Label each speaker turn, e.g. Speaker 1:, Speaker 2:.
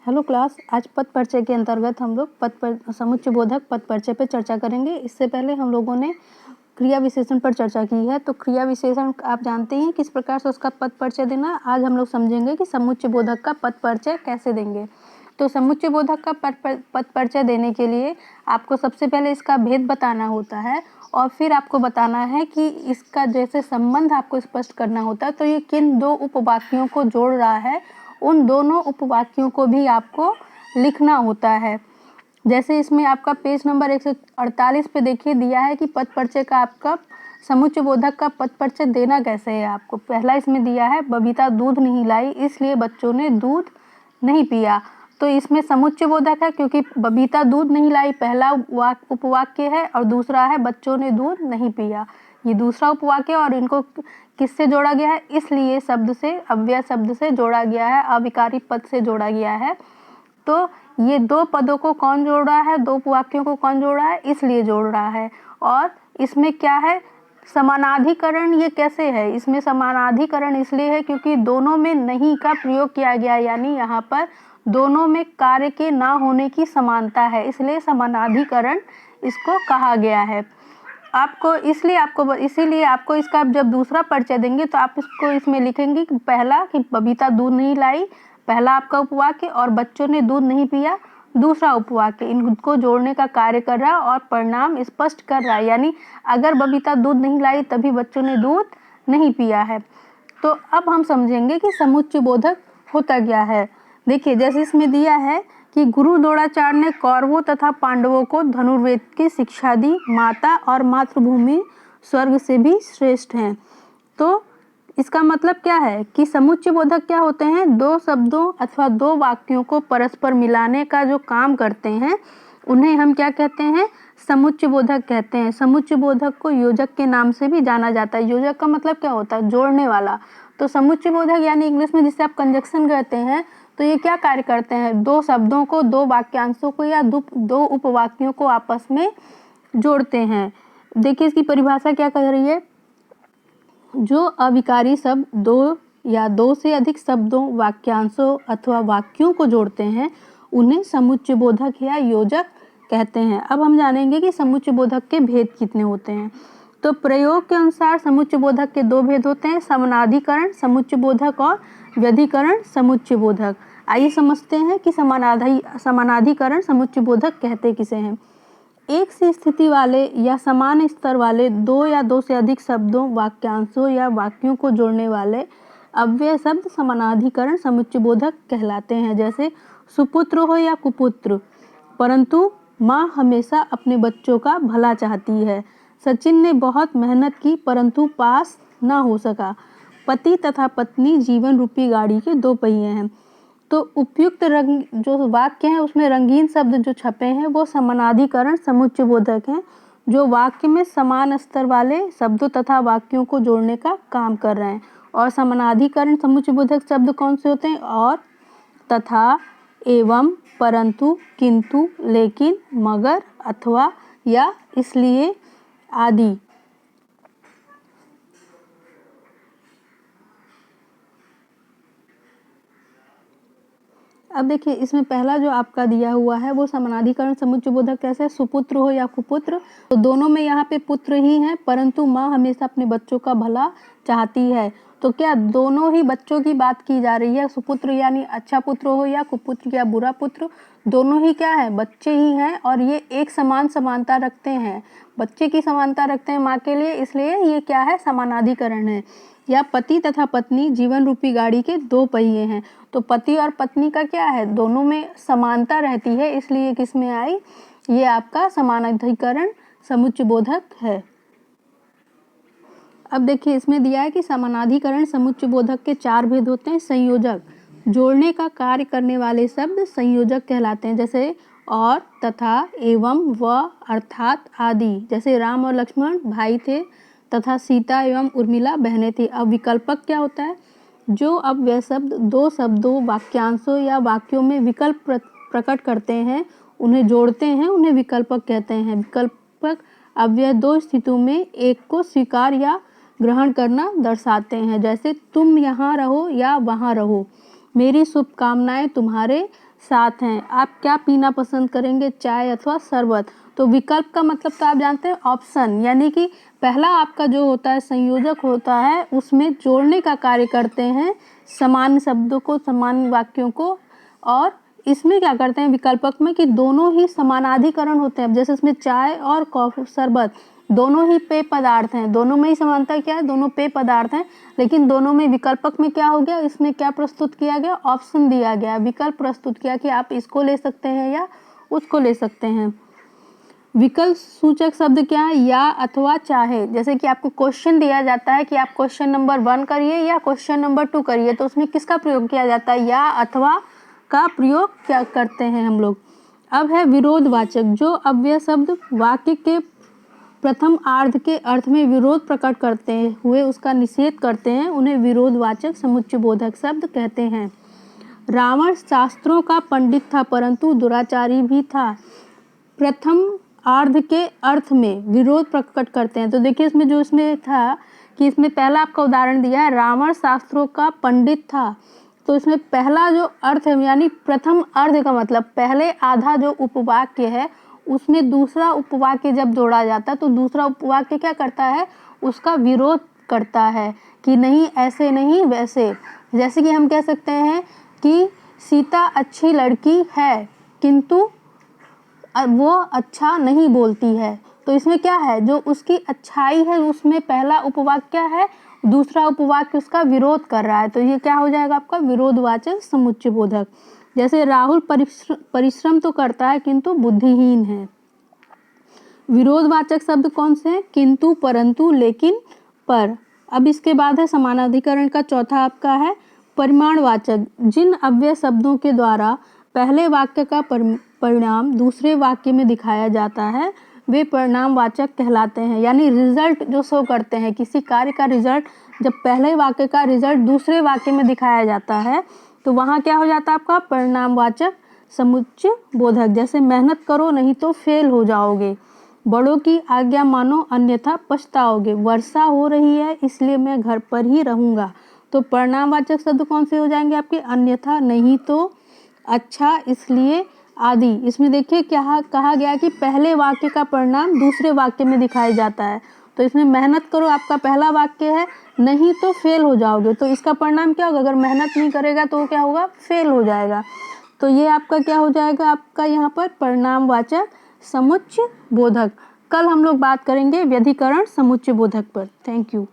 Speaker 1: Hello class, आज पद परिचय के अंतर्गत हम लोग समुच्चयबोधक पद परिचय पर चर्चा करेंगे। इससे पहले हम लोगों ने क्रिया विशेषण पर चर्चा की है। तो क्रिया विशेषण आप जानते हैं किस प्रकार से उसका पद परिचय देना। आज हम लोग समझेंगे कि समुच्चयबोधक का पद परिचय कैसे देंगे। तो समुच्चयबोधक का पद परिचय देने के लिए आपको सबसे पहले इसका भेद बताना होता है और फिर आपको बताना है कि इसका जैसे संबंध आपको स्पष्ट करना होता है। तो ये किन दो उपवाक्यों को जोड़ रहा है, उन दोनों उपवाक्यों को भी आपको लिखना होता है। जैसे इसमें आपका पेज नंबर 148 पे देखिए दिया है कि पद परिचय का आपका समुच्चयबोधक का पद परिचय देना कैसे है। आपको पहला इसमें दिया है बबीता दूध नहीं लाई इसलिए बच्चों ने दूध नहीं पिया। तो इसमें समुच्चयबोधक है क्योंकि बबीता दूध नहीं लाई पहला उपवाक्य है और दूसरा है बच्चों ने दूध नहीं पिया, ये दूसरा उपवाक्य। और इनको किससे जोड़ा गया है, इसलिए शब्द से, अव्यय शब्द से जोड़ा गया है, अविकारी पद से जोड़ा गया है। तो ये दो पदों को कौन जोड़ रहा है, दो उपवाक्यों को कौन जोड़ रहा है, इसलिए जोड़ रहा है। और इसमें क्या है, समानाधिकरण। ये कैसे है, इसमें समानाधिकरण इसलिए है क्योंकि दोनों में नहीं का प्रयोग किया गया, यानी यहाँ पर दोनों में कार्य के ना होने की समानता है, इसलिए समानाधिकरण इसको कहा गया है। इसीलिए आपको इसका जब दूसरा परिचय देंगे तो आप इसको इसमें लिखेंगे कि पहला कि बबीता दूध नहीं लाई, पहला आपका उपवाक्य, और बच्चों ने दूध नहीं पिया, दूसरा उपवाक्य। इनको जोड़ने का कार्य कर रहा है और परिणाम स्पष्ट कर रहा है, यानी अगर बबीता दूध नहीं लाई तभी बच्चों ने दूध नहीं पिया है। तो अब हम समझेंगे कि समुच्चयबोधक होता क्या है। देखिए, जैसे इसमें दिया है कि गुरु द्रोणाचार्य ने कौरवों तथा पांडवों को धनुर्वेद की शिक्षा दी, माता और मातृभूमि स्वर्ग से भी श्रेष्ठ हैं। तो इसका मतलब क्या है कि समुच्चयबोधक क्या होते हैं, दो शब्दों अथवा दो वाक्यों को परस्पर मिलाने का जो काम करते हैं उन्हें हम क्या कहते हैं, समुच्चयबोधक कहते हैं। समुच्चयबोधक को योजक के नाम से भी जाना जाता है। योजक का मतलब क्या होता है, जोड़ने वाला। तो समुच्चयबोधक यानी इंग्लिश में जिसे आप कंजक्शन कहते हैं, तो ये क्या कार्य करते हैं, दो शब्दों को, दो वाक्यांशों को या दो उपवाक्यों को आपस में जोड़ते हैं। देखिए इसकी परिभाषा क्या कह रही है, जो अविकारी शब्द दो या दो से अधिक शब्दों, वाक्यांशों अथवा वाक्यों को जोड़ते हैं उन्हें समुच्चयबोधक या योजक कहते हैं। अब हम जानेंगे कि समुच्चयबोधक के भेद कितने होते हैं। तो प्रयोग के अनुसार समुच्चयबोधक के दो भेद होते हैं, समानाधिकरण समुच्चयबोधक और व्यधिकरण समुच्चयबोधक। आइए समझते हैं कि समानाधिकरण समुच्चयबोधक कहते किसे हैं। एक सी स्थिति वाले या समान स्तर वाले दो या दो से अधिक शब्दों, वाक्यांशों या वाक्यों को जोड़ने वाले अव्यय शब्द समानाधिकरण समुच्चयबोधक कहलाते हैं। जैसे सुपुत्र हो या कुपुत्र, परंतु माँ हमेशा अपने बच्चों का भला चाहती है। सचिन ने बहुत मेहनत की परंतु पास ना हो सका। पति तथा पत्नी जीवन रूपी गाड़ी के दो पहिए हैं। तो उपयुक्त रंग जो वाक्य हैं उसमें रंगीन शब्द जो छपे हैं वो समानाधिकरण समुच्चयबोधक हैं, जो वाक्य में समान स्तर वाले शब्दों तथा वाक्यों को जोड़ने का काम कर रहे हैं। और समानाधिकरण समुच्चयबोधक शब्द कौन से होते हैं, और, तथा, एवं, परंतु, किंतु, लेकिन, मगर, अथवा, या, इसलिए आदि। अब देखिए इसमें पहला जो आपका दिया हुआ है वो समानाधिकरण समुच्चयबोधक कैसे, सुपुत्र हो या कुपुत्र, तो दोनों में यहाँ पे पुत्र ही हैं, परंतु माँ हमेशा अपने बच्चों का भला चाहती है। तो क्या दोनों ही बच्चों की बात की जा रही है, सुपुत्र यानी अच्छा पुत्र हो या कुपुत्र या बुरा पुत्र, दोनों ही क्या है, बच्चे ही हैं। और ये एक समान समानता रखते हैं, बच्चे की समानता रखते हैं माँ के लिए, इसलिए ये क्या है, समानाधिकरण है। या पति तथा पत्नी जीवन रूपी गाड़ी के दो पहिए हैं, तो पति और पत्नी का क्या है, दोनों में समानता रहती है, इसलिए किस में आई, ये आपका समानाधिकरण समुच्चयबोधक है। अब देखिए इसमें दिया है कि समानाधिकरण समुच्चयबोधक के चार भेद होते हैं। संयोजक, जोड़ने का कार्य करने वाले शब्द संयोजक कहलाते हैं। जैसे और, तथा, एवं, व, अर्थात आदि। जैसे राम और लक्ष्मण भाई थे तथा सीता एवं उर्मिला बहनें थी। अब विकल्पक क्या होता है, जो अव्यय शब्द दो शब्दों, वाक्यांशों या वाक्यों में विकल्प प्रकट करते हैं, उन्हें जोड़ते हैं, उन्हें विकल्पक कहते हैं। विकल्पक अव्यय दो स्थितियों में एक को स्वीकार या ग्रहण करना दर्शाते हैं। जैसे तुम यहाँ रहो या वहाँ रहो, मेरी शुभकामनाएं तुम्हारे साथ हैं। आप क्या पीना पसंद करेंगे, चाय अथवा शरबत? तो विकल्प का मतलब तो आप जानते हैं ऑप्शन, यानी कि पहला आपका जो होता है संयोजक होता है उसमें जोड़ने का कार्य करते हैं समान शब्दों को, समान वाक्यों को। और इसमें क्या करते हैं विकल्पक में कि दोनों ही समानाधिकरण होते हैं। जैसे इसमें चाय और कॉफी शरबत दोनों ही पेय पदार्थ हैं, दोनों में ही समानता क्या है, दोनों पेय पदार्थ हैं, लेकिन दोनों में विकल्पक में क्या हो गया, इसमें क्या प्रस्तुत किया गया, ऑप्शन दिया गया, विकल्प प्रस्तुत किया कि आप इसको ले सकते हैं या उसको ले सकते हैं। विकल्प सूचक शब्द क्या है, या अथवा चाहे। जैसे कि आपको क्वेश्चन दिया जाता है कि आप क्वेश्चन नंबर 1 करिए या क्वेश्चन नंबर 2 करिए, तो उसमें किसका प्रयोग किया जाता है, या अथवा का प्रयोग क्या करते हैं हम लोग। अब है विरोधवाचक, जो अव्यय शब्द वाक्य के प्रथम आर्ध के अर्थ में विरोध प्रकट करते हुए उसका निषेध करते हैं, उन्हें विरोधवाचक समुच्चयबोधक शब्द कहते हैं। रावण शास्त्रों का पंडित था परंतु दुराचारी भी था। प्रथम आर्ध के अर्थ में विरोध प्रकट करते हैं। तो देखिए इसमें जो इसमें था कि इसमें पहला आपका उदाहरण दिया है, रावण शास्त्रों का पंडित था। तो इसमें पहला जो अर्थ है यानी प्रथम अर्ध का मतलब पहले आधा जो उपवाक्य है उसमें दूसरा उपवाक्य जब जोड़ा जाता है तो दूसरा उपवाक्य क्या करता है, उसका विरोध करता है कि नहीं ऐसे नहीं वैसे। जैसे कि हम कह सकते हैं कि सीता अच्छी लड़की है किंतु वो अच्छा नहीं बोलती है। तो इसमें क्या है, जो उसकी अच्छाई है उसमें पहला उपवाक्य क्या है, दूसरा उपवाक्य उसका विरोध कर रहा है। तो ये क्या हो जाएगा आपका विरोधवाचक समुच्चयबोधक। जैसे राहुल परिश्रम तो करता है किंतु बुद्धिहीन है। विरोधवाचक शब्द कौन से हैं, किंतु, परंतु, लेकिन, पर। अब इसके बाद है समानाधिकरण का चौथा आपका है परिमाणवाचक, जिन अव्यय शब्दों के द्वारा पहले वाक्य का परिणाम दूसरे वाक्य में दिखाया जाता है वे परिणामवाचक कहलाते हैं। यानी रिजल्ट जो शो करते हैं, किसी कार्य का रिजल्ट जब पहले वाक्य का रिजल्ट दूसरे वाक्य में दिखाया जाता है तो वहाँ क्या हो जाता है आपका परिणामवाचक समुच्चयबोधक। जैसे मेहनत करो नहीं तो फेल हो जाओगे, बड़ों की आज्ञा मानो अन्यथा पछताओगे, वर्षा हो रही है इसलिए मैं घर पर ही रहूँगा। तो परिणामवाचक शब्द कौन से हो जाएंगे आपके, अन्यथा, नहीं तो, अच्छा, इसलिए आदि। इसमें देखिए क्या कहा गया कि पहले वाक्य का परिणाम दूसरे वाक्य में दिखाया जाता है। तो इसमें मेहनत करो आपका पहला वाक्य है, नहीं तो फेल हो जाओगे, तो इसका परिणाम क्या होगा, अगर मेहनत नहीं करेगा तो क्या होगा, फेल हो जाएगा। तो ये आपका क्या हो जाएगा, आपका यहाँ पर परिणामवाचक समुच्चयबोधक। कल हम लोग बात करेंगे व्यधिकरण समुच्चयबोधक पर। Thank you.